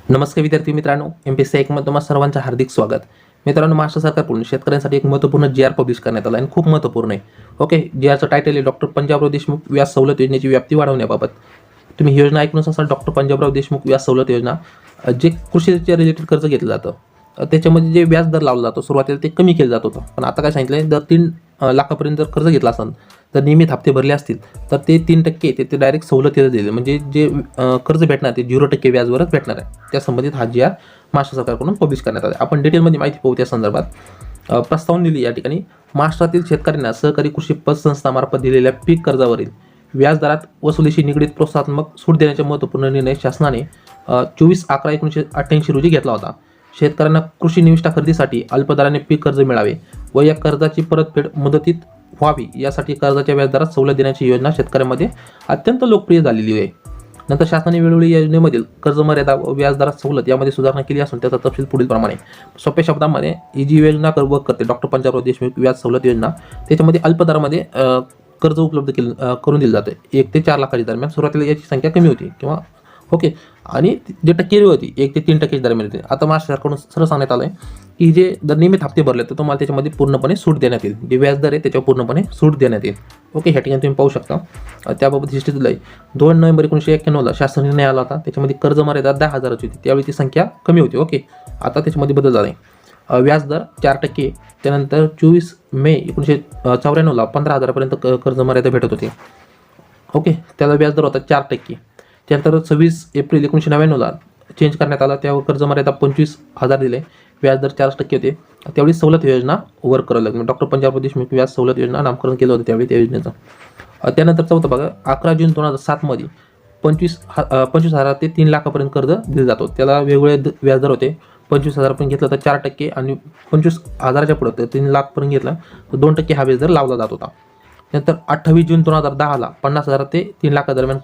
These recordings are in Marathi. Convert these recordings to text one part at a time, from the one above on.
नमस्कार विद्यार्थी मित्रांनो, Mpsc मध्ये तुम्हा सर्वांचं हार्दिक स्वागत. मित्रांनो, महाराष्ट्र सरकारकडून शेतकऱ्यांसाठी एक महत्त्वपूर्ण GR पब्लिश करण्यात आला आणि खूप महत्त्वपूर्ण आहे. ओके, GRचं टायटल आहे डॉक्टर पंजाबराव देशमुख व्याज सवलत योजनेची व्याप्ती वाढवण्याबाबत. तुम्ही ही योजना ऐकूनच असाल, डॉक्टर पंजाबराव देशमुख व्याज सवलत योजना. जे कृषीच्या रिलेटेड कर्ज घेतलं जातं त्याच्यामध्ये जे व्याज दर लावला जातो सुरुवातीला ते कमी केलं जात होतं, पण आता काय सांगितलं, दर 3 लाखापर्यंत जर कर्ज घेतला असेल तर नियमित हप्ते भरले असतील तर ते 3% ते डायरेक्ट सवलतीला दिले, म्हणजे जे कर्ज भेटणार ते 0% व्याजवरच भेटणार आहे. त्या संबंधित हा GR महाराष्ट्र सरकारकडून पब्लिश करण्यात आला. आपण डिटेलमध्ये माहिती पाहू त्या संदर्भात. प्रस्तावना दिली या ठिकाणी. महाराष्ट्रातील शेतकऱ्यांना सहकारी कृषी पतसंस्थामार्फत दिलेल्या पीक कर्जावरील व्याजदरात वसुलीशी निगडीत प्रोत्साहनात्मक सूट देण्याचा महत्त्वपूर्ण निर्णय शासनाने 24/11/1988 रोजी घेतला होता. शेतकऱ्यांना कृषी निविष्ठा खरेदीसाठी अल्पदराने पीक कर्ज मिळावे व या कर्जाची परतफेड मुदतीत व्हावी यासाठी कर्जाच्या व्याजदरात सवलत देण्याची योजना शेतकऱ्यांमध्ये अत्यंत लोकप्रिय झालेली आहे. नंतर शासनाने वेळोवेळी या योजनेमधील कर्ज मर्यादा व व्याजदरात सवलत यामध्ये सुधारणा केली असून त्याचा तपशील पुढील प्रमाणे. सोप्या शब्दांमध्ये ही जी योजना वर्क करते डॉक्टर पंजाबराव देशमुख व्याज सवलत योजना, त्याच्यामध्ये अल्पदरामध्ये कर्ज उपलब्ध करून दिलं जातं. 1 ते 4 लाखाच्या दरम्यान. सुरुवातीला याची संख्या कमी होती किंवा ओके, आणि जे टक्केवारी होती 1 ते 3% दरम्यान होती. आता महाराष्ट्र सरकारकडून सरळ सांगण्यात आलं आहे की जे जर नियमित हप्ते भरले तर तुम्हाला त्याच्यामध्ये पूर्णपणे सूट देण्यात येईल. जे व्याजदर आहे त्याच्यावर पूर्णपणे सूट देण्यात येईल. ओके, ह्या ठिकाणी तुम्ही पाहू शकता. त्याबाबत हिस्ट्री दिलं आहे. 2 नोव्हेंबर 1991ला शासन निर्णय आला होता. त्याच्यामध्ये कर्ज मर्यादा 10,000ची होती. त्यावेळी ती संख्या कमी होती. ओके, आता त्याच्यामध्ये बदल झाला आहे. व्याजदर 4%. त्यानंतर 24 मे 1994ला 15,000पर्यंत कर्ज मर्यादा भेटत होती. ओके, त्याला व्याजदर होता 4%. त्यानंतर 26 एप्रिल 1999ला चेंज करण्यात आला. त्यावर कर्ज मर्यादा 25,000 दिले. व्याजदर 4% होते. त्यावेळी सवलत योजना वर्क करायला लागली. डॉक्टर पंजाबराव देशमुख व्याज सवलत योजना नामकरण केलं होतं त्यावेळी त्या योजनेचं. त्यानंतर चौथं बघा, 11 जून 2007मध्ये 25,000 ते 3 लाखापर्यंत कर्ज दिलं जातो. त्याला वेगवेगळे व्याजदर होते. 25,000पर्यंत घेतलं तर 4% आणि 25,000च्या पुढे 3 लाखपर्यंत घेतलं तर 2% हा व्याजदर लावला जात होता. नंतर 28 जून 2010ला 50,000 ते 3 लाखादरम्यान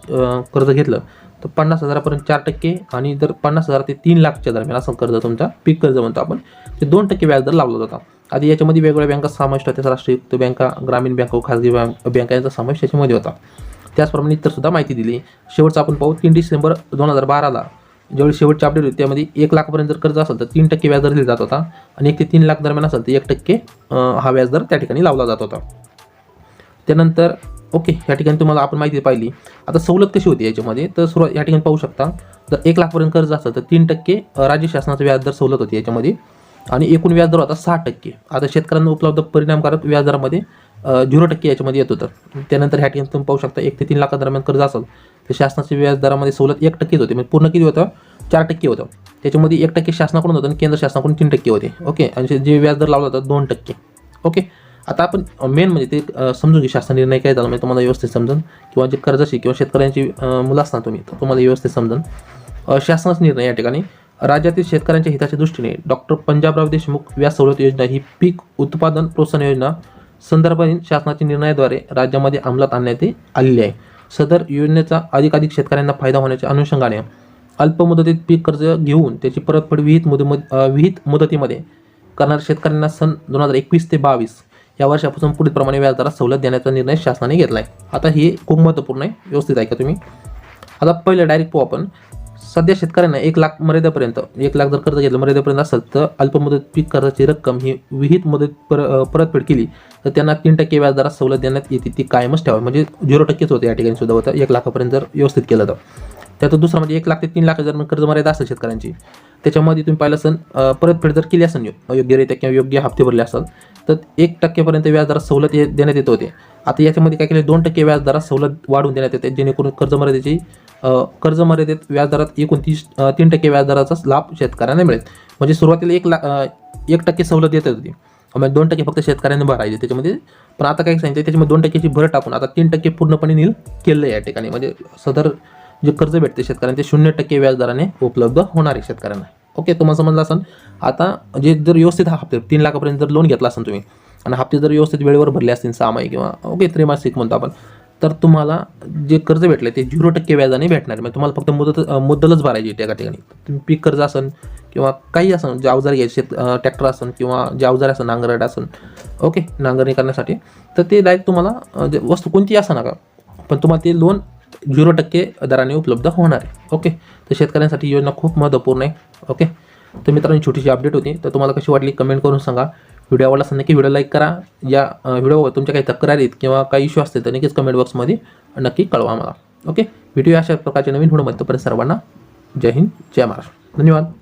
कर्ज घेतलं तर 50,000पर्यंत 4% आणि जर 50,000 ते 3 लाखच्या दरम्यान असं कर्ज तुमचा पीक कर्ज म्हणतो आपण, ते 2% व्याजदर लावला जाता. आधी याच्यामध्ये वेगवेगळ्या बँका समाविष्ट होत्या. राष्ट्रीयकृत बँका, ग्रामीण बँका, खाजगी बँका यांचा समावेश याच्यामध्ये होता. त्याचप्रमाणे इतर सुद्धा माहिती दिली. शेवटचं आपण पाहू, 3 डिसेंबर 2012ला ज्यावेळी शेवटची अपडेट होती त्यामध्ये 1 लाखापर्यंत जर कर्ज असेल तर 3% व्याजदर दिला जात होता आणि 1 ते 3 लाख दरम्यान असेल तर 1% हा व्याजदर त्या ठिकाणी लावला जात होता. त्यानंतर ओके, या ठिकाणी तुम्हाला आपण माहिती पाहिली. आता सवलत कशी होती याच्यामध्ये, तर सुरुवात या ठिकाणी पाहू शकता. जर 1 लाखपर्यंत कर्ज असेल तर 3% राज्य शासनाचं व्याजदर सवलत होती याच्यामध्ये आणि एकूण व्याजदर होता 6%. आता शेतकऱ्यांना उपलब्ध परिणामकारक व्याजदरामध्ये 0% याच्यामध्ये येत होतं. त्यानंतर ह्या ठिकाणी तुम्ही पाहू शकता 1 ते 3 लाखादरम्यान कर्ज असेल तर शासनाच्या व्याजदरामध्ये सवलत 1%च होते. म्हणजे पूर्ण किती होतं, 4% होतं. त्याच्यामध्ये 1% शासनाकडून होतं आणि केंद्र शासनाकडून 3% होते. ओके, आणि जे व्याजदर लावला होता 2%. ओके, आता आपण मेन म्हणजे ते समजून घे शासन निर्णय काय झाला, म्हणजे तुम्हाला व्यवस्थित समजून, किंवा जे कर्जाशी किंवा शेतकऱ्यांची मुलं असणार तुम्ही तर तुम्हाला व्यवस्थित समजून. शासनाचा निर्णय या ठिकाणी, राज्यातील शेतकऱ्यांच्या हिताच्या दृष्टीने डॉक्टर पंजाबराव देशमुख व्याज सवलत योजना ही पीक उत्पादन प्रोत्साहन योजना संदर्भातील शासनाच्या निर्णयाद्वारे राज्यामध्ये अंमलात आणण्यात आलेली आहे. सदर योजनेचा अधिकाधिक शेतकऱ्यांना फायदा होण्याच्या अनुषंगाने अल्पमुदतीत पीक कर्ज घेऊन त्याची परतफेड विहित मुदतीमध्ये करणाऱ्या शेतकऱ्यांना सन 2021 ते 22 या वर्षापासून पुढील प्रमाणे व्याजदरात सवलत देण्याचा निर्णय शासनाने घेतला आहे. आता हे खूप महत्त्वपूर्ण आहे, व्यवस्थित ऐका तुम्ही. आता पहिलं डायरेक्ट पाहू आपण. सध्या शेतकऱ्यांना 1 लाख मर्यादेपर्यंत, 1 लाख जर कर्ज घेतलं मर्यादेपर्यंत असेल तर अल्पमुदत पीक कर्जाची रक्कम ही विहित मुदत परतफेड केली तर त्यांना 3% व्याजदरात सवलत देण्यात येते. ती कायमच ठेवावी, म्हणजे 0%च होतं या ठिकाणी सुद्धा होतं 1 लाखापर्यंत जर व्यवस्थित केलं तर. त्यात दुसरं म्हणजे 1 लाख ते 3 लाख जर कर्ज मर्यादा असेल शेतकऱ्यांची, त्याच्यामध्ये तुम्ही पाहिलं असेल परतफेड जर केली असेल योग्यरित्या किंवा योग्य हप्ते भरले असेल तर 1%पर्यंत व्याजदरात सवलत देण्यात येत होते. आता याच्यामध्ये काय केले, 2% व्याजदरात सवलत वाढवून देण्यात येते, जेणेकरून कर्ज मर्यादेत व्याजदरात एकूण 3% व्याजदराचा लाभ शेतकऱ्यांना मिळेल. म्हणजे सुरुवातीला 1% सवलत देत होती, म्हणजे 2% फक्त शेतकऱ्यांना भरायचे त्याच्यामध्ये. पण आता काय सांगितलं, त्याच्यामध्ये 2%ची भर टाकून आता 3% पूर्णपणे नील केलं या ठिकाणी. म्हणजे सदर जे कर्ज भेटते शेतकऱ्यांना ते 0% व्याजदराने उपलब्ध होणार आहे शेतकऱ्यांना. ओके, तुम्हाला समजलं असेल. आता जे जर व्यवस्थित हा हप्ते 3 लाखापर्यंत जर लोन घेतला असेल तुम्ही आणि हप्ते जर व्यवस्थित वेळेवर भरले असतील 6 महिने किंवा ओके त्रैमासिक म्हणतो आपण, तर तुम्हाला जे कर्ज भेटले ते 0% व्याजाने भेटणार. म्हणजे तुम्हाला फक्त मुद्दलच भरायची त्या ठिकाणी. तुम्ही पीक कर्ज असेल किंवा काही असेल, जे अवजार घ्यायचे ट्रॅक्टर असेल किंवा जे अवजार असेल नांगरट असेल, ओके नांगरणी करण्यासाठी, तर ते डायरेक्ट तुम्हाला वस्तू कोणती असं नका, पण तुम्हाला ते लोन 0% दराने उपलब्ध होणार आहे. ओके, तर शेतकऱ्यांसाठी योजना खूप महत्त्वपूर्ण आहे. ओके, तर मित्रांनो छोटीशी अपडेट होती. तर तुम्हाला कशी वाटली कमेंट करून सांगा. व्हिडिओ आवडला असेल नक्की व्हिडिओ लाईक करा. या व्हिडिओवर तुमच्या काही तक्रारी आहेत किंवा काही इश्यू असतील तर नक्कीच कमेंट बॉक्समध्ये नक्की कळवा मला. ओके, व्हिडिओ अशा प्रकारच्या नवीन व्हिडिओमध्ये तोपर्यंत सर्वांना जय हिंद जय महाराष्ट्र. धन्यवाद.